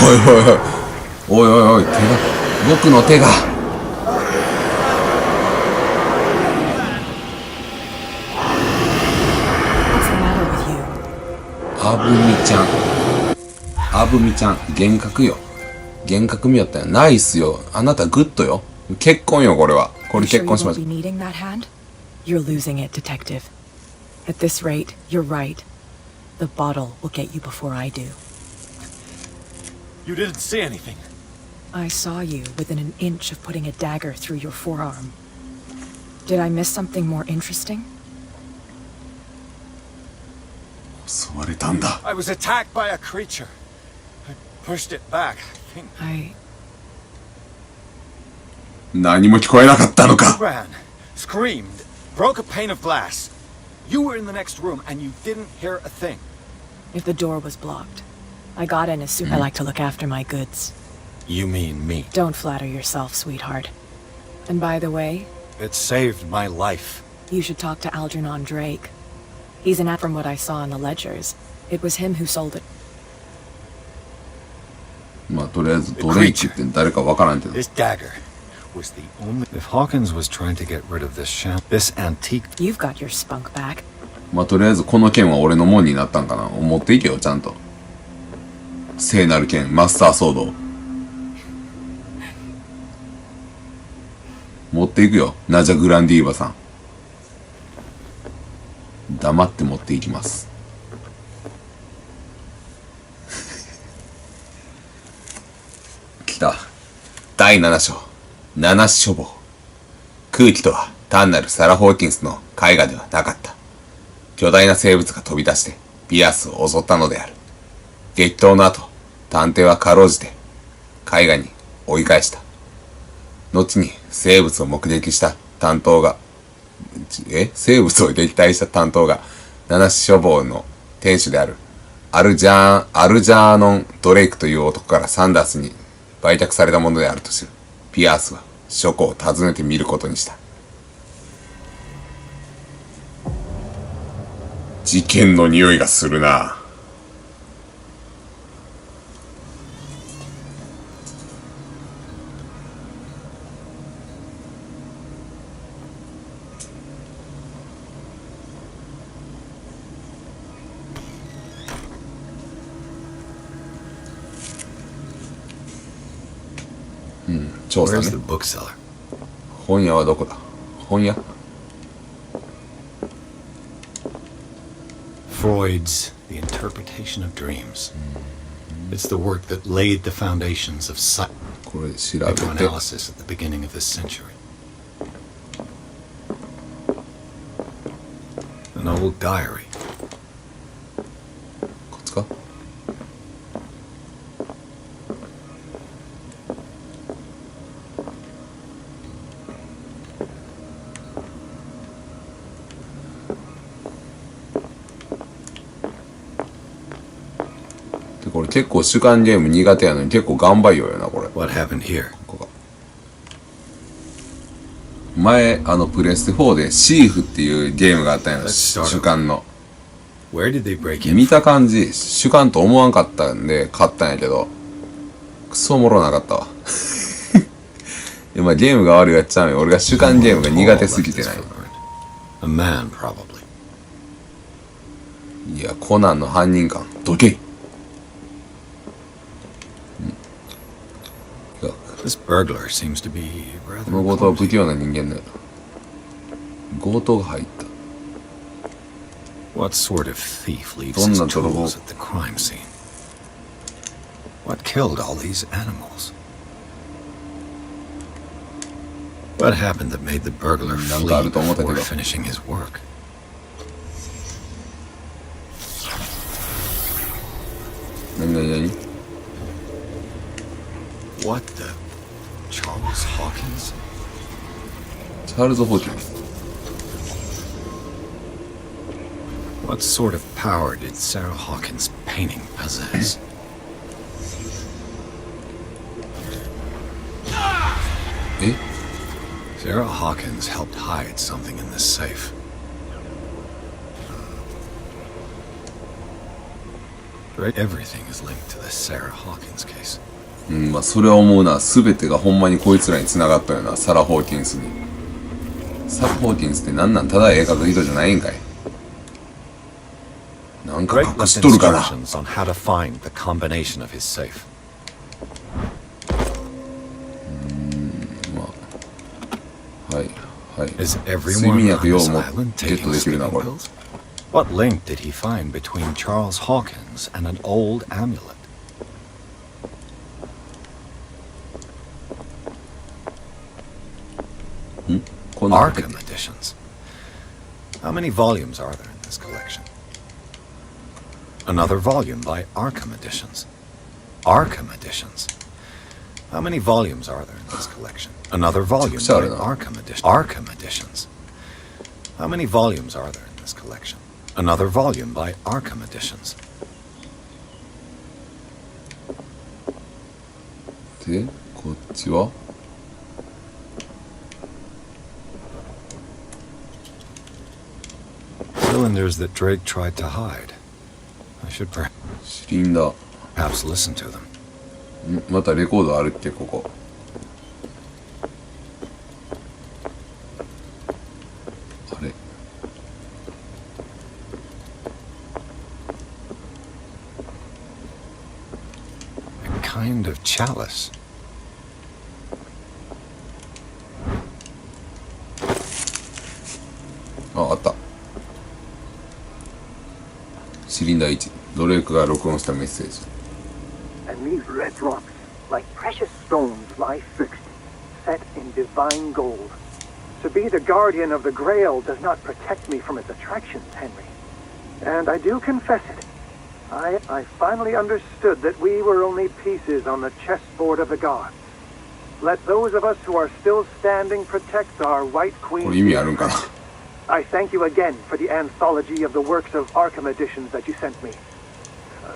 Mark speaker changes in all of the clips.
Speaker 1: おいおいおい、手が、僕の手が。あぶみちゃん。あぶみちゃん、幻覚よ。幻覚見よったよ。ナイスよ。あなたグッドよ。結婚よ、これは。これ結婚しました。
Speaker 2: You're losing it, detective. At this rate, you're right. The bottle will get you before I do.
Speaker 3: You didn't see anything.
Speaker 2: I saw you within an inch of putting a dagger through your forearm. Did I miss something more interesting?
Speaker 3: I was attacked by a creature. I pushed it back, I think.
Speaker 1: 何も聞こえなかったのか。
Speaker 3: Ran, screamed, broke a pane of glass. You were in the next room and you didn't hear a thing.
Speaker 2: If the door was blocked, I got in as soon. I like to look after my goods.
Speaker 3: You mean me?
Speaker 2: Don't flatter yourself, sweetheart. And by the way,
Speaker 3: it saved my life.
Speaker 2: You should talk to Algernon Drake. He's an from what I saw in the ledgers. It was him who sold it.
Speaker 1: まあとりあえずドレイクって誰かわからんけど。
Speaker 3: This dagger was the only. If Hawkins was trying to get rid of this antique.
Speaker 2: You've got your spunk back.
Speaker 1: まあとりあえずこの剣は俺のもんになったんかな。持っていけよちゃんと。聖なる剣、マスターソード。持っていくよ、ナジャ・グランディーバさん。黙って持っていきます。来た。第7章。七死処方。空気とは単なるサラ・ホーキンスの絵画ではなかった。巨大な生物が飛び出してピアスを襲ったのである。激闘の後、探偵はかろうじて絵画に追い返した。後に生物を目撃した担当が、生物を撃退した担当が七死処方の店主であるアルジャーノン・ドレイクという男からサンダースに売却されたものであるとする。ピアースは書庫を訪ねてみることにした。事件の匂いがするな。調査ね。本屋はどこだ？本屋？
Speaker 3: Freud's The Interpretation of Dreams. It's the work that laid the foundations of psychoanalysis at the beginning of this century. An old diary.
Speaker 1: こっちか？これ結構主観ゲーム苦手やのに結構頑張りよなこれ。
Speaker 3: What happened here?
Speaker 1: 前プレステ4でシーフっていうゲームがあったんや。主観の。見た感じ主観と思わんかったんで買ったんやけどクソおもろなかったわ。まあゲームが悪いやっちゃうよ。俺が主観ゲームが苦手すぎてない。いやコナンの犯人感どけ。この強盗は不器用な人間だよ。強盗が入った。
Speaker 3: What sort of thief leaves his tools at the crime scene? What killed all these animals? What happened that made the burglar flee before finishing his work? What the? Charles Hawkins?
Speaker 1: Charles Hawkins.
Speaker 3: What sort of power did Sarah Hawkins' painting possess? Sarah Hawkins helped hide something in this safe. Everything is linked to the Sarah Hawkins case.
Speaker 1: まあそれは思うな。全てがほんまにこいつらに繋がったよな。サラ・ホーキンスに。サラ・ホーキンスってなんなん？ただ絵描く人じゃないんかい。なんか隠しとるかな。
Speaker 3: on how to find the combination of his safe.
Speaker 1: まあはいはい。
Speaker 3: Is
Speaker 1: 睡
Speaker 3: everyone
Speaker 1: 眠
Speaker 3: on
Speaker 1: 薬用
Speaker 3: this
Speaker 1: も
Speaker 3: island
Speaker 1: ゲット
Speaker 3: taking
Speaker 1: できるな
Speaker 3: sleeping
Speaker 1: これ。
Speaker 3: pills? What link did he find between Charles Hawkins and an old amulet?
Speaker 1: こんなの出て
Speaker 3: Arkham editions. How many volumes are there in this collection? Another volume by Arkham editions. Arkham editions. How many volumes are there in this collection? Another volume by Arkham editions. Arkham editions. How many volumes are there in this collection? Another volume by Arkham editions.
Speaker 1: で、こっちは
Speaker 3: Cylinders that Drake tried to hide. I should
Speaker 1: シリンダー。
Speaker 3: perhaps listen to them.
Speaker 1: またレコードあるっけここ。あれ。
Speaker 3: A kind of chalice.
Speaker 1: あった。シリンダー1。ドレイクが録音したメッセージ。
Speaker 4: And these red rocks, like precious stones, lie fixed, set in divine gold. To be the guardian of the Grail does not protect me from its attractions, Henry. And I do confess it. I finally understood that we were only pieces on the chessboard of the gods. Let those of us who are still standing protect our White
Speaker 1: これ
Speaker 4: Queen.
Speaker 1: 意味あるんかな。
Speaker 4: I thank you again for the anthology of the works of Arkham editions that you sent me.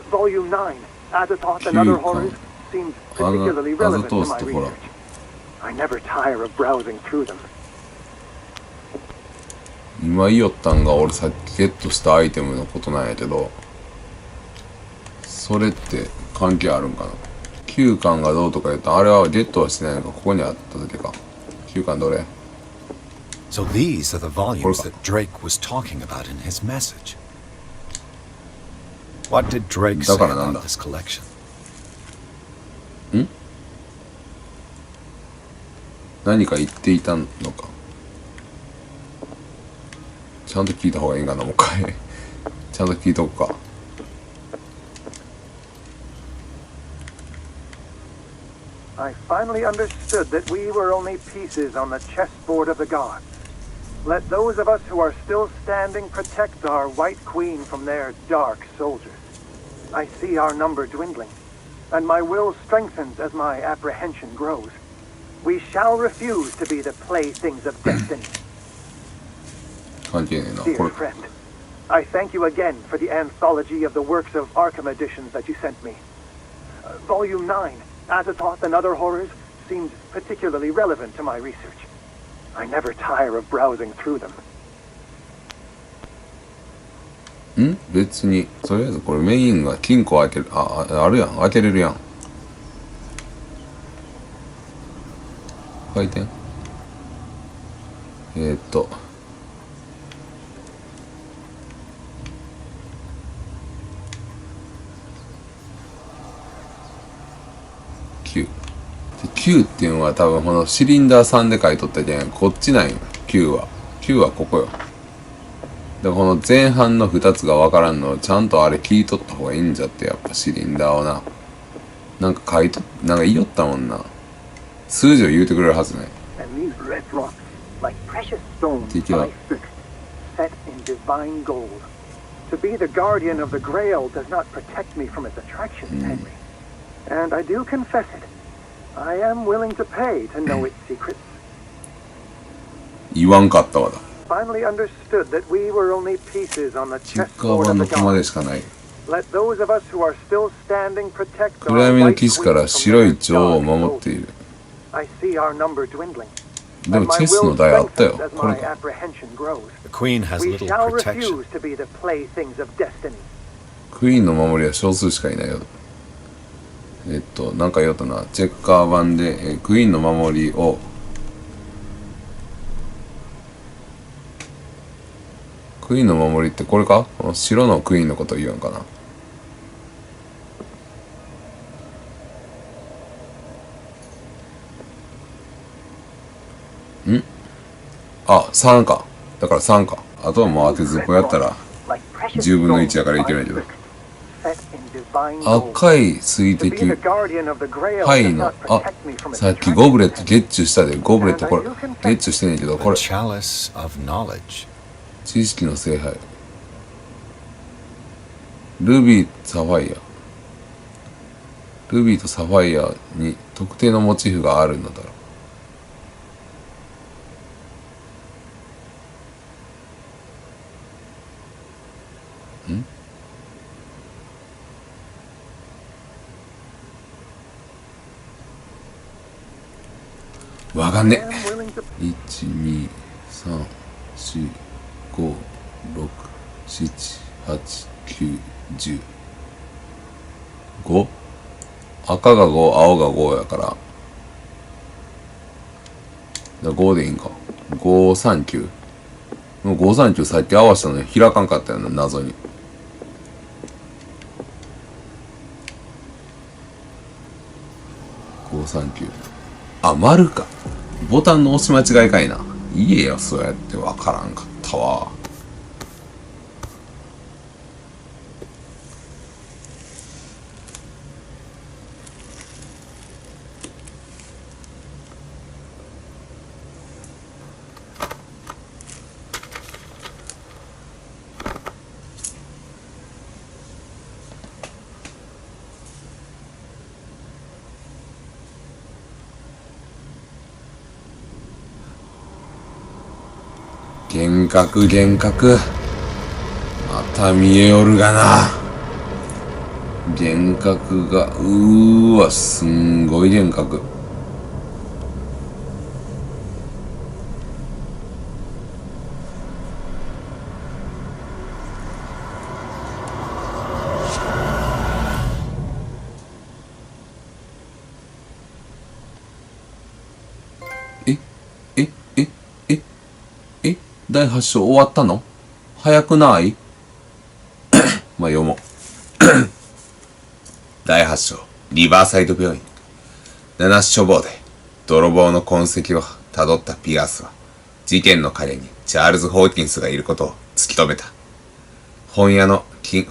Speaker 4: Volume 9, Azathoth and Other Horrors, seems particularly relevant to my research. I never tire of browsing through them.
Speaker 1: 今言いよったんが俺さっきゲットしたアイテムのことなんやけど、それって関係あるんかな。9巻がどうとか言ったあれはゲットはしてないのか。ここにあっただけか。9巻どれ？
Speaker 3: So these are the volumes that Drake was talking about in his message. What did Drake say about this collection?
Speaker 1: 何か言っていたのか。ちゃんと聞いた方がいいかな、もう一回。ちゃんと聞いとくか。
Speaker 4: I finally understood that we were only pieces on the chessboard of the gods. Let those of us who are still standing protect our White Queen from their dark soldiers. I see our number dwindling, and my will strengthens as my apprehension grows. We shall refuse to be the playthings of destiny.
Speaker 1: 関係ねえな。
Speaker 4: Dear
Speaker 1: これ
Speaker 4: friend, I thank you again for the anthology of the works of Arkham editions that you sent me. Volume 9, Azathoth and Other Horrors, seems particularly relevant to my research. I never tire of browsing through them.
Speaker 1: 別に、とりあえずこれメインが金庫開ける、あるやん。開けれるやん。回転9。9っていうのは多分このシリンダー3で書いとったけん、こっちなんよ。9は。9はここよ。でこの前半の2つが分からんのちゃんとあれ聞いとった方がいいんじゃって、やっぱシリンダーをな。なんか書いと、なんか言いよったもんな。数字を言うてくれるはずね。
Speaker 4: And these red rocks, like precious stones, lie fixed, set in divine gold. To be the guardian of the Grail does not protect me from its attractions, Henry. And I do confess it. I am willing to pay to know its secrets.
Speaker 1: 言わんかったわだ。
Speaker 4: Finally understood that we were only pieces on the
Speaker 1: 実家
Speaker 4: chessboard
Speaker 1: 版
Speaker 4: of
Speaker 1: の
Speaker 4: the
Speaker 1: コマで
Speaker 4: gods.
Speaker 1: しかない。
Speaker 4: Let those of us who are still standing protect
Speaker 1: 暗
Speaker 4: our
Speaker 1: 闇の
Speaker 4: White
Speaker 1: 騎士から
Speaker 4: Queen
Speaker 1: 白
Speaker 4: from
Speaker 1: い
Speaker 4: their
Speaker 1: 女王を
Speaker 4: dark
Speaker 1: 守ってい
Speaker 4: soldiers.
Speaker 1: る。
Speaker 4: I see our number dwindling.
Speaker 1: で
Speaker 4: And
Speaker 1: も
Speaker 4: my
Speaker 1: チェスの
Speaker 4: will
Speaker 1: 台あったよ。
Speaker 4: strengthens as
Speaker 1: これ
Speaker 4: my
Speaker 1: か。
Speaker 4: apprehension grows.
Speaker 3: The Queen has
Speaker 4: We
Speaker 3: little
Speaker 4: shall
Speaker 3: protection.
Speaker 4: refuse to be the playthings of destiny.
Speaker 1: クイーンの守りは少数しかいないよ。なんか言おうとな。チェッカー版で、クイーンの守りを、クイーンの守りってこれか？この白のクイーンのことを言うんかな。あ、3か。だから3か。あとはもう当てずっぽやったら10分の1やからいけないけど。赤い水滴。はいの。あ、さっきゴブレットゲッチュしたで。ゴブレットこれ、ゲッチュしてんねんけど、これ。知識の聖杯。ルビー、サファイア。ルビーとサファイアに特定のモチーフがあるのだろう。わかんねえ。1、2、3、4、5、6、7、8、9、10。5？赤が5、青が5やから。5でいいんか。539。もう539さっき合わせたのに開かんかったよな、謎に。539。あ、丸か。ボタンの押し間違いかいな。いえよ、そうやってわからんかったわ。幻覚。また見えおるがな。幻覚が、わ、すんごい幻覚。第8章終わったの？早くない？まあ読もう。第8章、リバーサイド病院。七種処方で、泥棒の痕跡を辿ったピアスは、事件の陰にチャールズ・ホーキンスがいることを突き止めた。本屋の金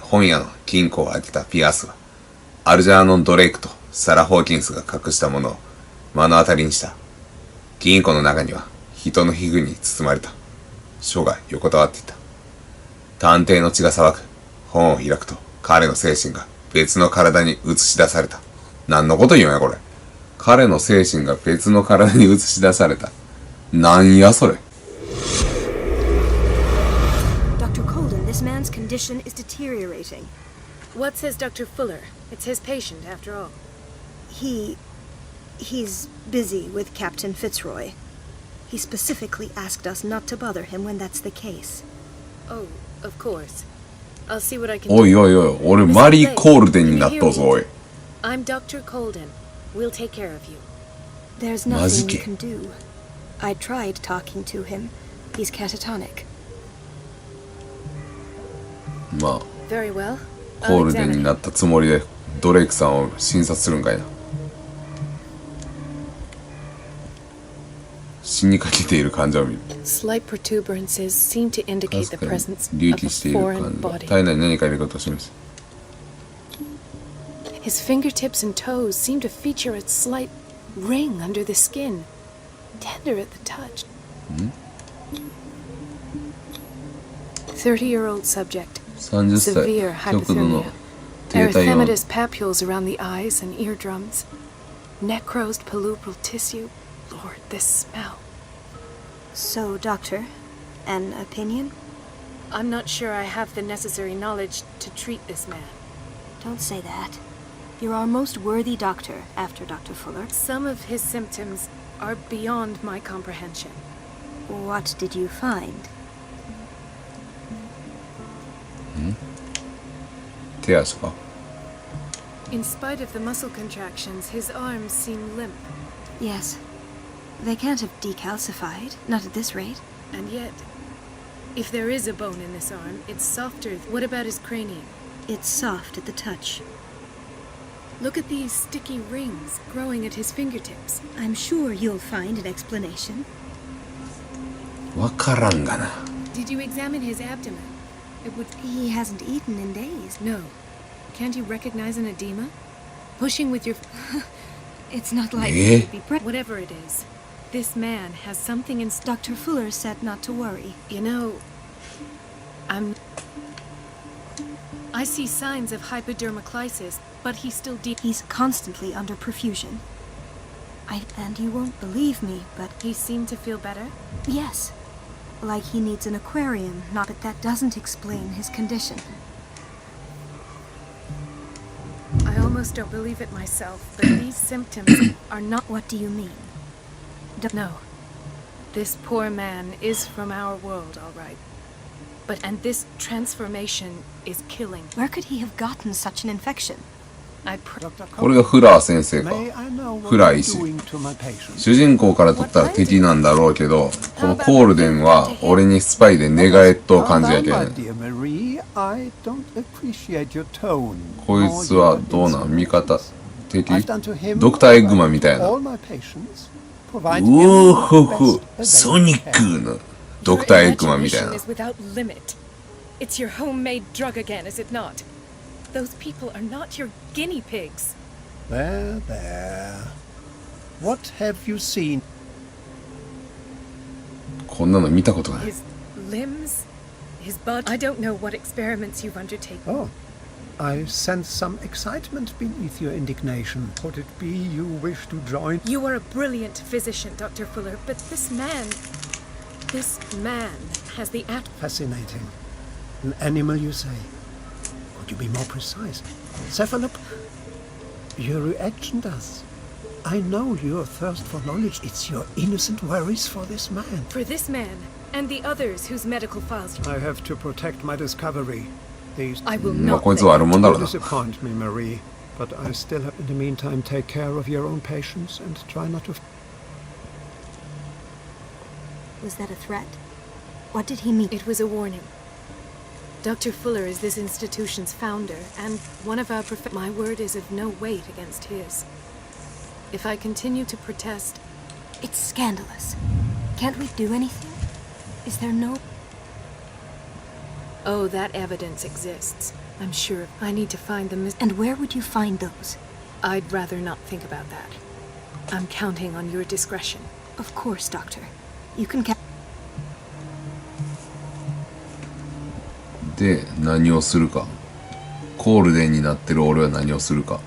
Speaker 1: 庫を開けたピアスは、アルジャーノン・ドレイクとサラ・ホーキンスが隠したものを目の当たりにした。金庫の中には、人の皮膚に包まれた。書が横たわっていた。探偵の血が騒ぐ。本を開くと彼の精神が別の体に映し出された。何のこと言うんやこれ。彼の精神が別の体に映し出された。なんやそれ。
Speaker 5: Dr. Colden, this man's condition is deteriorating.
Speaker 2: What says Dr. Fuller? It's his patient, after all.
Speaker 5: He's busy with Captain Fitzroy. He specifically asked us not to bother him when that's the case.
Speaker 2: Oh, of course. I'll see what I can do.
Speaker 1: おいおいおい、俺マリー・コールデンになったぞ、おい。
Speaker 2: I'm Dr. Colden. We'll take care of you.
Speaker 5: There's nothing you can do. I tried talking to him. He's catatonic.
Speaker 1: まあ、
Speaker 2: Very well.
Speaker 1: コールデンになったつもりでドレイクさんを診察するんかいな。死にかけている患者を見る。
Speaker 2: Slight protuberances seem to indicate the
Speaker 1: 確か
Speaker 2: presence
Speaker 1: に隆
Speaker 2: of
Speaker 1: 起
Speaker 2: a
Speaker 1: している
Speaker 2: foreign
Speaker 1: 患者。
Speaker 2: body.
Speaker 1: 体内に何か入れることを示す。
Speaker 2: His fingertips and toes seem to feature a slight ring under the skin, tender at the touch. 30-year-old subject.
Speaker 1: 30歳
Speaker 2: Severe
Speaker 1: 極度の
Speaker 2: hypothermia.
Speaker 1: 低体温。
Speaker 2: Erythematous papules around the eyes and eardrums. Necrosed palpebral tissue. Lord, this smell.
Speaker 5: So, Doctor, an opinion?
Speaker 2: I'm not sure I have the necessary knowledge to treat this man.
Speaker 5: Don't say that. You're our most worthy doctor after Dr. Fuller.
Speaker 2: Some of his symptoms are beyond my comprehension.
Speaker 5: What did you find?
Speaker 1: 手足か。
Speaker 6: In spite of the muscle contractions, his arms seem limp.
Speaker 5: Yes. They can't have decalcified, not at this rate.
Speaker 6: And yet, if there is a bone in this arm, it's softer. What about his cranium?
Speaker 5: It's soft at the touch.
Speaker 6: Look at these sticky rings growing at his fingertips.
Speaker 5: I'm sure you'll find an explanation.
Speaker 1: わからんがな。
Speaker 6: Did you examine his abdomen? It would...
Speaker 5: He hasn't eaten in days.
Speaker 6: No. Can't you recognize an edema? Pushing with your...
Speaker 5: It's not likely to be
Speaker 6: Whatever it is, this man has something in...
Speaker 5: Dr. Fuller said not to worry.
Speaker 6: You know, I see signs of hypodermoclysis, but he's still deep.
Speaker 5: He's constantly under perfusion. And you won't believe me, but...
Speaker 6: He seemed to feel better?
Speaker 5: Yes. Like he needs an aquarium, but that doesn't explain his condition.
Speaker 6: I almost don't believe it myself, but these symptoms are not...
Speaker 5: What do you mean?
Speaker 6: No. This poor man is from our world, all right. And this transformation is killing.
Speaker 5: Where could he have gotten such an infection?
Speaker 1: これがフラー先生か。フラー医師。主人公から取ったら敵なんだろうけど、このコールデンは俺にスパイで寝返っとう感じやけん。こいつはどうなん？味方？敵？ドクターエッグマンみたいな。うおほほ、ソニックのドクターエッグマンみたいな。
Speaker 6: It's your homemade drug again, is it not? Those people are not your guinea pigs.
Speaker 7: There, there. What have you seen?
Speaker 1: こんなの見たことない。
Speaker 6: His limbs, his body. I don't know what experiments you've undertaken.
Speaker 7: Oh, I sense some excitement beneath your indignation. Could it be you wish to join?
Speaker 6: You are a brilliant physician, Dr. Fuller, but this man has the act.
Speaker 7: Fascinating. An animal, you say? Could you be more precise? Cephalop? Your reaction does. I know your thirst for knowledge. It's your innocent worries for this man.
Speaker 6: For this man, and the others whose medical files...
Speaker 7: I have to protect my discovery. These...
Speaker 6: I will
Speaker 1: まあ
Speaker 6: not
Speaker 1: こいつはあるもんだろうな。
Speaker 7: disappoint me, Marie. But I still have... In the meantime, take care of your own patients and try not to...
Speaker 5: Was that a threat? What did he mean?
Speaker 6: It was a warning. Dr. Fuller is this institution's founder, and one of our my word is of no weight against his. If I continue to protest...
Speaker 5: It's scandalous. Can't we do anything? Is there no...
Speaker 6: Oh, that evidence exists. I'm sure. I need to find them.
Speaker 5: And where would you find those?
Speaker 6: I'd rather not think about that. I'm counting on your discretion.
Speaker 5: Of course, Doctor. You can count...
Speaker 1: で、何をするか。コールデンになってる俺は何をするか。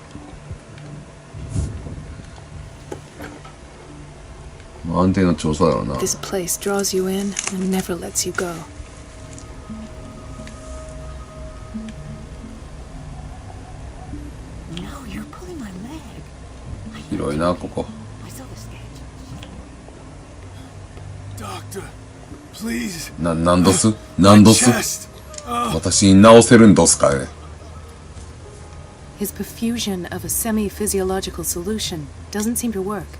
Speaker 1: 安定の調査だろうな。
Speaker 6: This place draws you in and never lets you go.
Speaker 2: No, you're pulling my leg.
Speaker 1: 広いな、ここ。
Speaker 2: I saw the stage.
Speaker 8: Doctor, please.
Speaker 1: なんどす私に直せるんどすかね。
Speaker 6: His perfusion of a semi-physiological solution doesn't seem to work.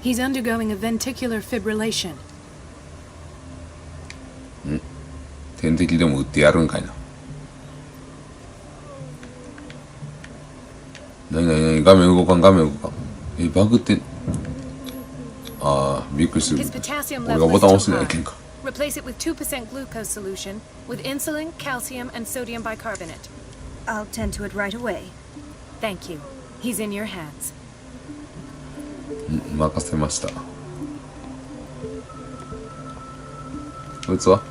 Speaker 6: He's undergoing a ventricular fibrillation.
Speaker 1: 点滴でも打ってやるんかいな。なに画面動かん。バグって。ああ、びっくりする。
Speaker 6: His potassium
Speaker 1: 俺
Speaker 6: level
Speaker 1: がボ
Speaker 6: is
Speaker 1: タン押
Speaker 6: too
Speaker 1: してない
Speaker 6: high.
Speaker 1: けんか。
Speaker 6: Replace it with 2% glucose solution with insulin, calcium, and sodium bicarbonate.
Speaker 5: I'll tend to it right away.
Speaker 6: Thank you. He's in your hands.
Speaker 1: 任せました。こいつは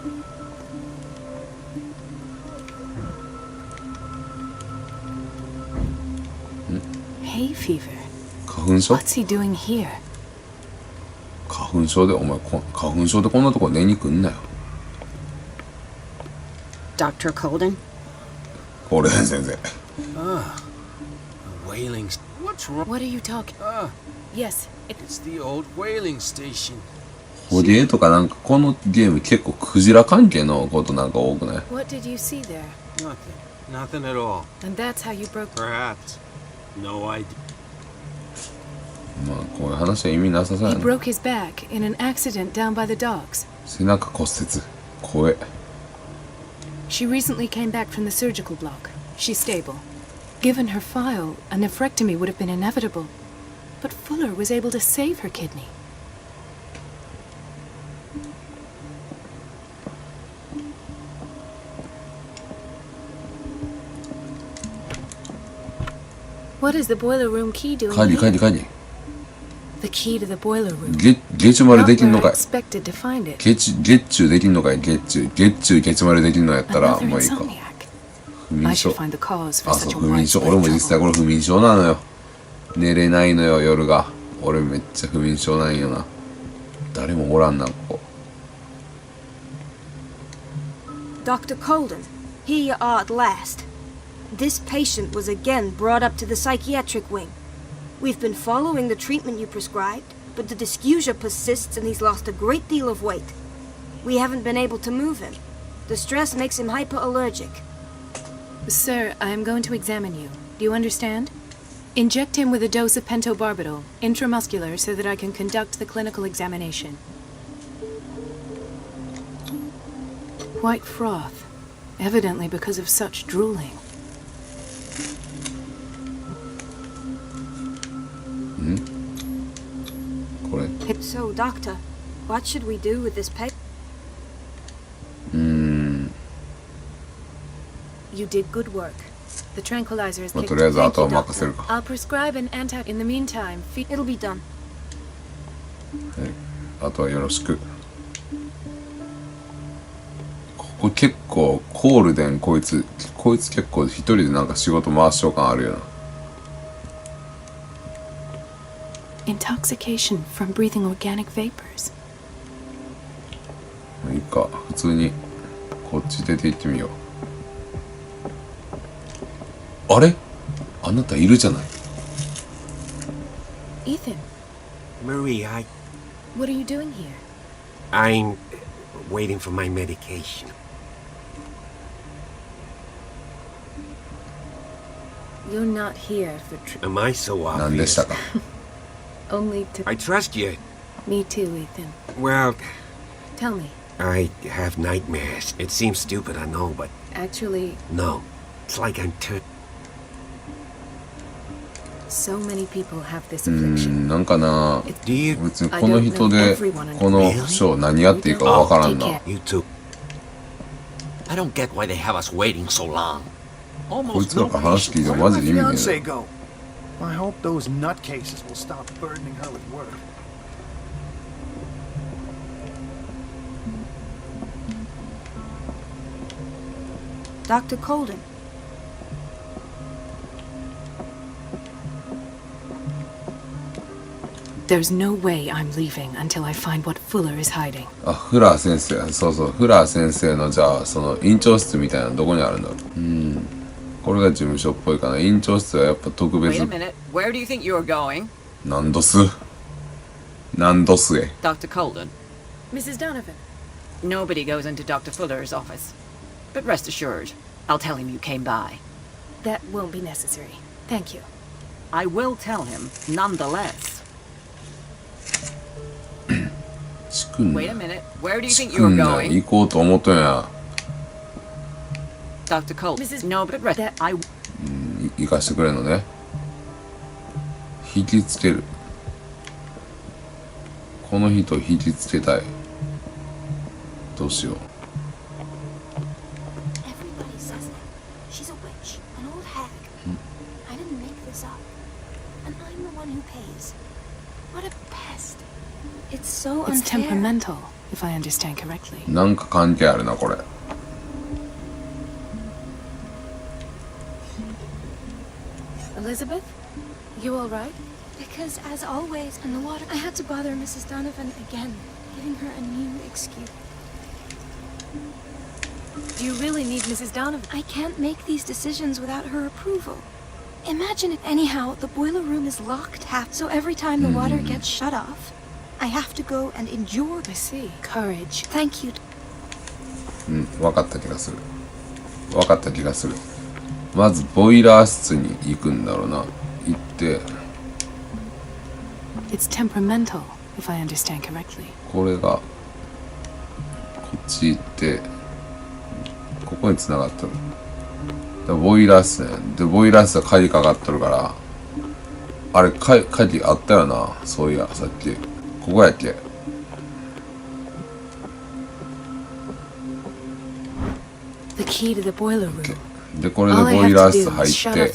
Speaker 6: Hay fever.
Speaker 1: 花粉症
Speaker 6: What's he doing here?
Speaker 1: 花粉症でお前花粉症でこんなとこ寝に来んなよ。
Speaker 2: Dr. Colden?
Speaker 1: これ先生。
Speaker 8: Whaling. What's wrong?
Speaker 6: What are you talking? Yes,
Speaker 8: It's the old whaling station.
Speaker 1: ホリエとかなんかこのゲーム結構クジラ関係のことなんか多くない？
Speaker 6: what did you see there?
Speaker 8: Nothing. Nothing at all.
Speaker 6: And that's how you broke.
Speaker 8: Perhaps. No idea.
Speaker 1: まあこういう話は意味なさそう
Speaker 6: He
Speaker 1: やな。
Speaker 6: broke his back in an accident down by the docks.
Speaker 1: 背中骨折。怖え。
Speaker 6: She recently came back from the surgical block. She's stable. Given her file, a nephrectomy would have been inevitable. But Fuller was able to save her kidney. What is the boiler room key doing
Speaker 1: 鍵
Speaker 6: here?
Speaker 1: 鍵鍵。
Speaker 6: The key to the boiler room.
Speaker 1: 月中丸できんの
Speaker 6: Not
Speaker 1: か
Speaker 6: where
Speaker 1: い
Speaker 6: I expected to find it.
Speaker 1: 月中できんのかい月中丸できんのやったら
Speaker 6: Another
Speaker 1: もういいか。
Speaker 6: insomniac.
Speaker 1: 不眠
Speaker 6: I
Speaker 1: 症
Speaker 6: should。find the cause for
Speaker 1: あ、そう、
Speaker 6: such a
Speaker 1: 不眠症。
Speaker 6: widespread
Speaker 1: 俺も実際
Speaker 6: trouble.
Speaker 1: これ不眠症なのよ。寝れないのよ、夜が。俺めっちゃ不眠症なんよな。誰もおらんな、ここ。
Speaker 5: Dr. Colden, here you are at last. This patient was again brought up to the psychiatric wing. We've been following the treatment you prescribed, but the dysgeusia persists and he's lost a great deal of weight. We haven't been able to move him. The stress makes him hyperallergic.
Speaker 6: Sir, I am going to examine you. Do you understand? Inject him with a dose of pentobarbital, intramuscular, so that I can conduct the clinical examination. White froth, evidently because of such drooling.
Speaker 1: これ。
Speaker 5: So, Doctor, what should we do with this patient?
Speaker 6: You did good work. The tranquilizer is
Speaker 1: まあ、
Speaker 6: kicked.
Speaker 1: とりあえずあとは
Speaker 5: Thank you,
Speaker 1: 任せるか。
Speaker 6: I'll prescribe an anti. In the meantime,
Speaker 5: It'll be done.
Speaker 1: あとはよろしく。ここ結構コールデンこいつ結構一人でなんか仕事回しよう感あるよな。
Speaker 6: intoxication from breathing organic vapors.
Speaker 1: まあいいか、普通にこっち出て行ってみよう。あれ？あなたいるじゃない。
Speaker 6: Ethan,
Speaker 9: Marie,
Speaker 6: what are you doing here?
Speaker 9: I'm waiting for my medication.
Speaker 6: You're not here for
Speaker 9: Am I so
Speaker 1: 何でした
Speaker 9: obvious?
Speaker 1: か。
Speaker 6: only to.
Speaker 9: I trust you.
Speaker 6: Me too, Ethan.
Speaker 9: Well,
Speaker 6: Tell me.
Speaker 9: I have nightmares. It seems stupid, I know, but
Speaker 6: Actually,
Speaker 9: no. It's like I'm
Speaker 6: so many people have this
Speaker 1: うー
Speaker 6: affliction.
Speaker 1: ん、なんかな、
Speaker 9: Do you?
Speaker 1: 別にこの人でこの章何やっていいかわからんな。
Speaker 9: You too.
Speaker 10: I don't get why they have us waiting so long.
Speaker 1: こいつ
Speaker 10: Almost
Speaker 1: ら
Speaker 10: no
Speaker 1: から話聞い
Speaker 10: patience.
Speaker 1: てもマジで意味ね
Speaker 11: Fiancé
Speaker 1: えな。
Speaker 11: go? I hope those nutcases will stop burdening her with work.
Speaker 5: Dr. Colden.
Speaker 6: There's no way I'm leaving until I find what Fuller is hiding.
Speaker 1: あ、フラー先生、そうそう、フラー先生のじゃあその院長室みたいなのどこにあるんだろう。これが事務所っぽいかな。院長室はやっぱ特別。
Speaker 2: Wait a minute. Where do you think you're going?
Speaker 1: 何度すへ。
Speaker 2: Dr. Colden.
Speaker 6: Mrs. Donovan.
Speaker 2: Nobody goes into Dr. Fuller's office. But rest assured, I'll tell him you came by.
Speaker 6: That won't be necessary. Thank you.
Speaker 2: I will tell him, nonetheless.
Speaker 1: チクン
Speaker 2: Wait a minute. Where do you
Speaker 1: チ
Speaker 2: think
Speaker 1: ク
Speaker 2: you're
Speaker 1: ンだ。
Speaker 2: going?
Speaker 1: 行こうと思ったんや。
Speaker 2: Dr. Colden.
Speaker 6: Mrs.
Speaker 2: No, but rest.
Speaker 6: That-
Speaker 2: I.
Speaker 1: 行かしてくれんのね。引きつける。この人引きつけたい。どうしよう。
Speaker 5: Everybody says it. She's a witch, an old hag. I didn't make this up. And I'm the one who pays. What a pest. It's so
Speaker 6: It's
Speaker 5: unfair.
Speaker 6: temperamental, if I understand correctly.
Speaker 1: なんか関係あるな、これ。
Speaker 6: Elizabeth? You all right?
Speaker 5: Because, as always, in the water, I had to bother Mrs. Donovan again, giving her a new excuse.
Speaker 6: Do you really need Mrs. Donovan?
Speaker 5: I can't make these decisions without her approval. Imagine it. Anyhow, the boiler room is locked half, so every time the water gets shut off, I have to go and endure.
Speaker 6: I see. Courage.
Speaker 5: Thank you.
Speaker 1: 分かった気がする。分かった気がする。まずボイラー室に行くんだろうな。行って。
Speaker 6: It's temperamental, if I understand correctly.
Speaker 1: これがこっち行って、ここに繋がってる。ボイラー室ね。で、ボイラー室は鍵かかっとるから、あれ、鍵あったよな。そういや、さっき。ここやっけ。
Speaker 6: The key to the boiler room.
Speaker 1: で、これでボイラー室入って、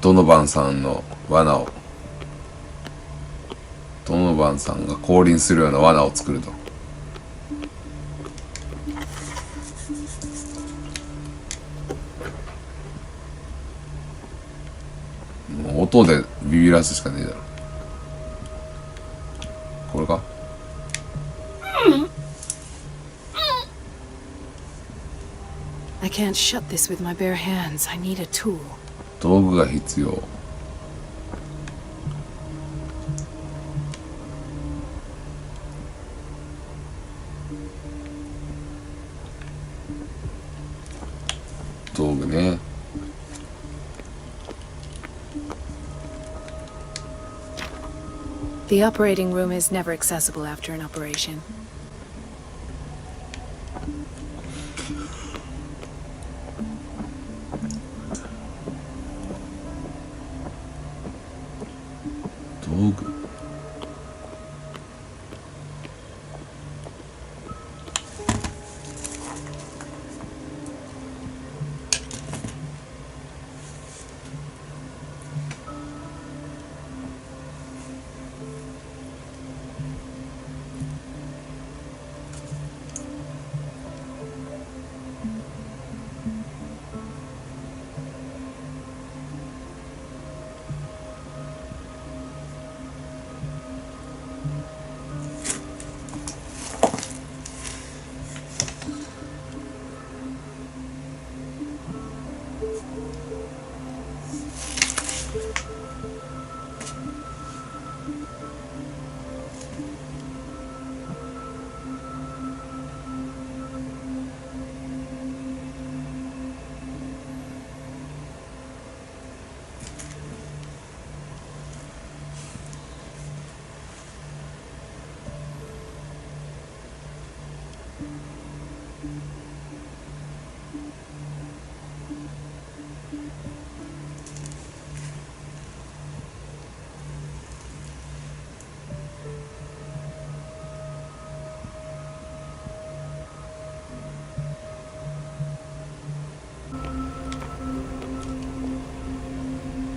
Speaker 1: ドノバンさんの罠を、ドノバンさんが降臨するような罠を作ると。もう音でビビらすしかねえだろ。これか。
Speaker 6: I can't shut this with my bare hands. I need a tool.
Speaker 1: 道具が必要。道具ね。
Speaker 6: The operating room is never accessible after an operation.
Speaker 1: 道具。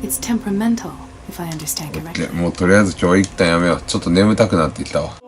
Speaker 6: It's temperamental, if I understand correctly.
Speaker 1: もうとりあえず今日一旦やめよう。ちょっと眠たくなってきたわ。